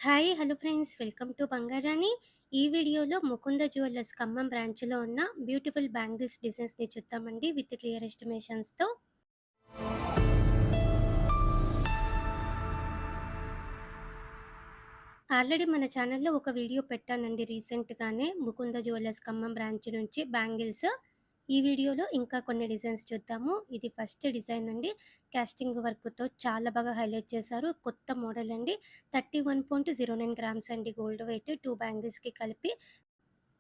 Hi hello friends, welcome to Bangarani. ఈ వీడియోలో Mukunda jewellers Khammam బ్రాంచ్లో ఉన్న బ్యూటిఫుల్ బ్యాంగిల్స్ డిజైన్స్ని చూద్దామండి విత్ క్లియర్ ఎస్టిమేషన్స్తో. ఆల్రెడీ మన ఛానల్లో ఒక వీడియో పెట్టానండి రీసెంట్గానే, ముకుంద జ్యువెలర్స్ ఖమ్మం బ్రాంచ్ నుంచి బ్యాంగిల్స్. ఈ వీడియోలో ఇంకా కొన్ని డిజైన్స్ చూద్దాము. ఇది ఫస్ట్ డిజైన్ అండి, కాస్టింగ్ వర్క్తో చాలా బాగా హైలైట్ చేశారు. కొత్త మోడల్ అండి, 31.09 గ్రామ్స్ అండి గోల్డ్ వెయిట్. 2 బ్యాంగిల్స్కి కలిపి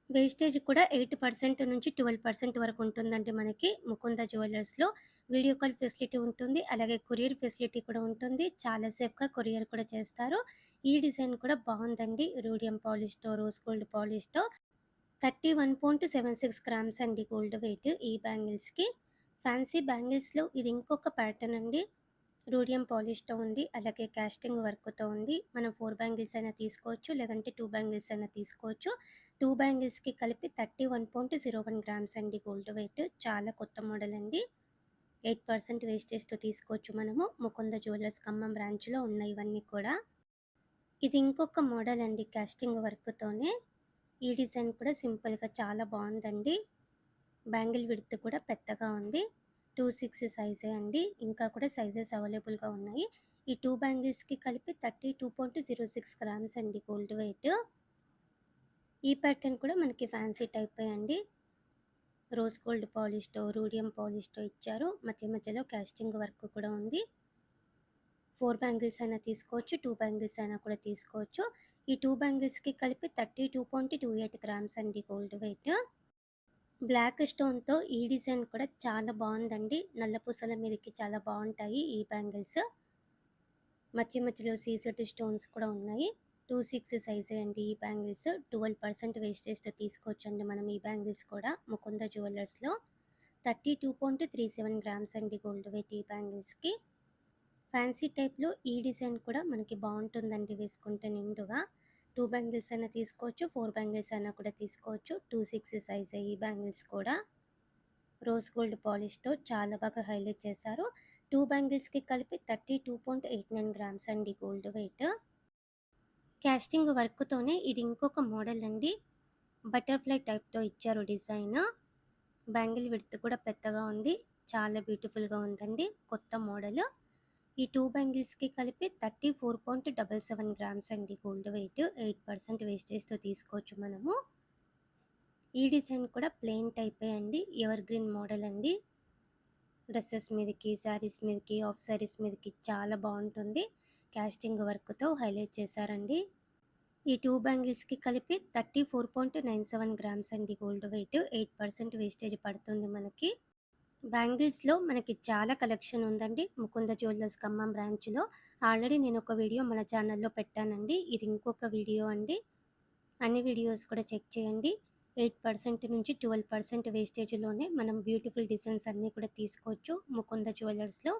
వేస్టేజ్ కూడా 8% నుంచి 12% వరకు ఉంటుందండి మనకి ముకుంద జ్యువెలర్స్లో. వీడియో కాల్ ఫెసిలిటీ ఉంటుంది, అలాగే కొరియర్ ఫెసిలిటీ కూడా ఉంటుంది. చాలా సేఫ్గా కొరియర్ కూడా చేస్తారు. ఈ డిజైన్ కూడా బాగుందండి, రూడియం పాలిష్తో, రోజ్ గోల్డ్ పాలిష్తో. 31.76 గ్రామ్స్ అండి గోల్డ్ వెయిట్ ఈ బ్యాంగిల్స్కి. ఫ్యాన్సీ బ్యాంగిల్స్లో ఇది ఇంకొక ప్యాటర్న్ అండి, రూడియం పాలిష్తో ఉంది, అలాగే కాస్టింగ్ వర్క్తో ఉంది. మనం 4 బ్యాంగిల్స్ అయినా తీసుకోవచ్చు, లేదంటే 2 బ్యాంగిల్స్ అయినా తీసుకోవచ్చు. 2 బ్యాంగిల్స్కి కలిపి 31.01 గ్రామ్స్ అండి గోల్డ్ వెయిట్. చాలా కొత్త మోడల్ అండి, 8% వేస్టేజ్తో తీసుకోవచ్చు మనము. ముకుంద జ్యువెలర్స్ ఖమ్మం బ్రాంచ్లో ఉన్నాయి ఇవన్నీ కూడా. ఇది ఇంకొక మోడల్ అండి, కాస్టింగ్ వర్క్తోనే. ఈ డిజైన్ కూడా సింపుల్గా చాలా బాగుందండి. బ్యాంగిల్ విడ్త్ కూడా పెద్దగా ఉంది, 2/6 సైజే అండి. ఇంకా కూడా సైజెస్ అవైలబుల్గా ఉన్నాయి. ఈ 2 బ్యాంగిల్స్కి కలిపి 32.06 గ్రామ్స్ అండి గోల్డ్ వెయిట్. ఈ ప్యాటర్న్ కూడా మనకి ఫ్యాన్సీ టైపే అండి, రోజ్ గోల్డ్ పాలిష్తో, రూడియం పాలిష్తో ఇచ్చారు. మధ్య మధ్యలో కాస్టింగ్ వర్క్ కూడా ఉంది. 4 బ్యాంగిల్స్ అయినా తీసుకోవచ్చు, 2 బ్యాంగిల్స్ అయినా కూడా తీసుకోవచ్చు. ఈ 2 బ్యాంగిల్స్కి కలిపి 32.28 గ్రామ్స్ అండి గోల్డ్ వెయిట్. బ్లాక్ స్టోన్తో ఈ డిజైన్ కూడా చాలా బాగుందండి, నల్ల పూసల మీదకి చాలా బాగుంటాయి ఈ బ్యాంగిల్స్. మధ్య మధ్యలో సీజెడ్ స్టోన్స్ కూడా ఉన్నాయి. 2/6 సైజే అండి ఈ బ్యాంగిల్స్. 12% వేస్టేజ్తో తీసుకోవచ్చు అండి మనం ఈ బ్యాంగిల్స్ కూడా ముకుంద జ్యువెలర్స్లో. 32.37 గ్రామ్స్ అండి గోల్డ్ వెయిట్ ఈ బ్యాంగిల్స్కి. ఫ్యాన్సీ టైప్లో ఈ డిజైన్ కూడా మనకి బాగుంటుందండి వేసుకుంటే నిండుగా. 2 బ్యాంగిల్స్ అయినా తీసుకోవచ్చు, 4 బ్యాంగిల్స్ అయినా కూడా తీసుకోవచ్చు. 2/6 సైజే ఈ బ్యాంగిల్స్ కూడా. రోజ్ గోల్డ్ పాలిష్తో చాలా బాగా హైలైట్ చేశారు. 2 బ్యాంగిల్స్కి కలిపి 32.89 గ్రామ్స్ అండి గోల్డ్ వెయిట్. కాస్టింగ్ వర్క్తోనే ఇది ఇంకొక మోడల్ అండి, బటర్ఫ్లై టైప్తో ఇచ్చారు డిజైన్. బ్యాంగిల్ విడ్త్ కూడా పెద్దగా ఉంది, చాలా బ్యూటిఫుల్గా ఉందండి, కొత్త మోడల్. ఈ 2 బ్యాంగిల్స్కి కలిపి 34.77 గ్రామ్స్ అండి గోల్డ్ వెయిట్. 8% వేస్టేజ్తో తీసుకోవచ్చు మనము. ఈ డిజైన్ కూడా ప్లెయిన్ టైపే అండి, ఎవర్ గ్రీన్ మోడల్ అండి. డ్రెస్సెస్ మీదకి, శారీస్ మీదకి, ఆఫ్ శారీస్ మీదకి చాలా బాగుంటుంది. కాస్టింగ్ వర్క్తో హైలైట్ చేశారండి. ఈ 2 బ్యాంగిల్స్కి కలిపి 34.97 గ్రామ్స్ అండి గోల్డ్ వెయిట్. 8% వేస్టేజ్ పడుతుంది మనకి. బ్యాంగిల్స్లో మనకి చాలా కలెక్షన్ ఉందండి ముకుంద జ్యువెలర్స్ ఖమ్మం బ్రాంచ్లో. ఆల్రెడీ నేను ఒక వీడియో మన ఛానల్లో పెట్టానండి, ఇది ఇంకొక వీడియో అండి. అన్ని వీడియోస్ కూడా చెక్ చేయండి. 8% నుంచి 12% వేస్టేజ్లోనే మనం బ్యూటిఫుల్ డిజైన్స్ అన్నీ కూడా తీసుకోవచ్చు ముకుంద జ్యువెలర్స్లో.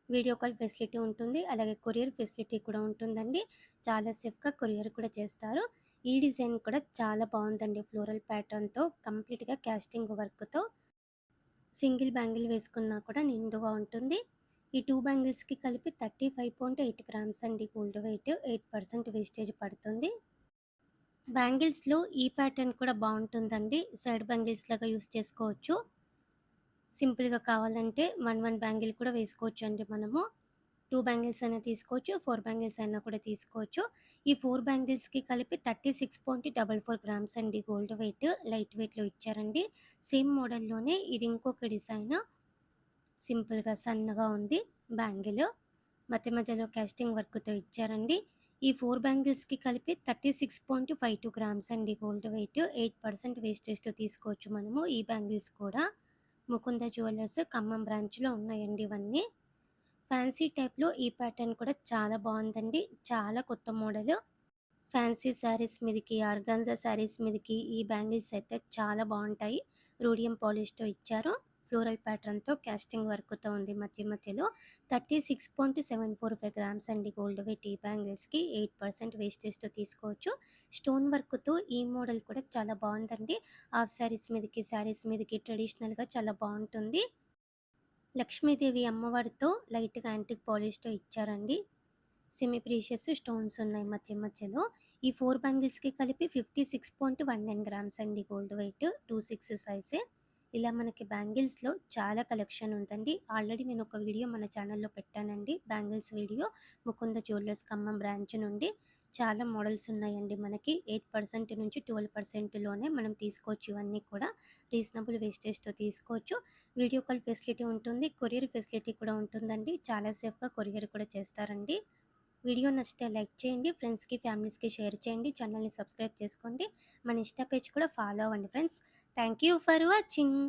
వీడియో కాల్ ఫెసిలిటీ ఉంటుంది, అలాగే కొరియర్ ఫెసిలిటీ కూడా ఉంటుందండి. చాలా సేఫ్గా కొరియర్ కూడా చేస్తారు. ఈ డిజైన్ కూడా చాలా బాగుందండి, ఫ్లోరల్ ప్యాటర్న్తో, కంప్లీట్గా కాస్టింగ్ వర్క్తో. సింగిల్ బ్యాంగిల్ వేసుకున్నా కూడా నిండుగా ఉంటుంది. ఈ 2 బ్యాంగిల్స్కి కలిపి 35.8 గ్రామ్స్ అండి గోల్డ్ వెయిట్. 8% వేస్టేజ్ పడుతుంది. బ్యాంగిల్స్లో ఈ ప్యాటర్న్ కూడా బాగుంటుందండి, సైడ్ బ్యాంగిల్స్ లాగా యూస్ చేసుకోవచ్చు. సింపుల్గా కావాలంటే 1 బ్యాంగిల్ కూడా వేసుకోవచ్చు అండి మనము. 2 బ్యాంగిల్స్ అయినా తీసుకోవచ్చు, 4 బ్యాంగిల్స్ అయినా కూడా తీసుకోవచ్చు. ఈ 4 బ్యాంగిల్స్కి కలిపి 36.44 గ్రామ్స్ అండి గోల్డ్ వెయిట్. లైట్ వెయిట్లో ఇచ్చారండి. సేమ్ మోడల్లోనే ఇది ఇంకొక డిజైన్, సింపుల్గా సన్నగా ఉంది బ్యాంగిల్. మధ్య మధ్యలో కాస్టింగ్ వర్క్తో ఇచ్చారండి. ఈ 4 బ్యాంగిల్స్కి కలిపి 36.52 గ్రామ్స్ అండి గోల్డ్ వెయిట్. 8% వేస్టేజ్తో తీసుకోవచ్చు మనము ఈ బ్యాంగిల్స్ కూడా. ముకుంద జ్యువెలర్స్ ఖమ్మం బ్రాంచ్లో ఉన్నాయండి ఇవన్నీ. ఫ్యాన్సీ టైప్లో ఈ ప్యాటర్న్ కూడా చాలా బాగుందండి, చాలా కొత్త మోడల్. ఫ్యాన్సీ శారీస్ మీదకి, ఆర్గాన్జా శారీస్ మీదకి ఈ బ్యాంగిల్స్ అయితే చాలా బాగుంటాయి. రూడియం పాలిష్తో ఇచ్చారు, ఫ్లోరల్ ప్యాటర్న్తో కాస్టింగ్ వర్క్తో ఉంది మధ్య మధ్యలో. 36.745 గ్రామ్స్ అండి గోల్డ్ వెయిట్ ఈ బ్యాంగిల్స్కి. 8% వేస్టేజ్తో తీసుకోవచ్చు. స్టోన్ వర్క్తో ఈ మోడల్ కూడా చాలా బాగుందండి. హాఫ్ శారీస్ మీదకి, శారీస్ మీదకి ట్రెడిషనల్గా చాలా బాగుంటుంది. లక్ష్మీదేవి అమ్మవారితో లైట్గా యాంటిక్ పాలిష్తో ఇచ్చారండి. సెమీ ప్రీషియస్ స్టోన్స్ ఉన్నాయి మధ్య మధ్యలో. ఈ 4 బ్యాంగిల్స్‌కి కలిపి 56.19 గ్రామ్స్ అండి గోల్డ్ వెయిట్. 26 సైజే. ఇలా మనకి బ్యాంగిల్స్‌లో చాలా కలెక్షన్ ఉందండి. ఆల్రెడీ నేను ఒక వీడియో మన ఛానల్‌లో పెట్టానండి. Bangles video Mukunda jewellers Khammam branch నుండి. చాలా మోడల్స్ ఉన్నాయండి మనకి. 8% నుంచి 12%లోనే మనం తీసుకోవచ్చు ఇవన్నీ కూడా. రీజనబుల్ వేస్టేజ్‌తో తీసుకోవచ్చు. వీడియో కాల్ ఫెసిలిటీ ఉంటుంది. కొరియర్ ఫెసిలిటీ కూడా ఉంటుందండి. చాలా సేఫ్‌గా కొరియర్ కూడా చేస్తారండి. వీడియో నచ్చితే లైక్ చేయండి. ఫ్రెండ్స్‌కి, ఫ్యామిలీస్‌కి షేర్ చేయండి. ఛానల్‌ని సబ్స్క్రైబ్ చేసుకోండి. మన ఇన్‌స్టా పేజ్ కూడా ఫాలో అవ్వండి friends. Thank you for watching.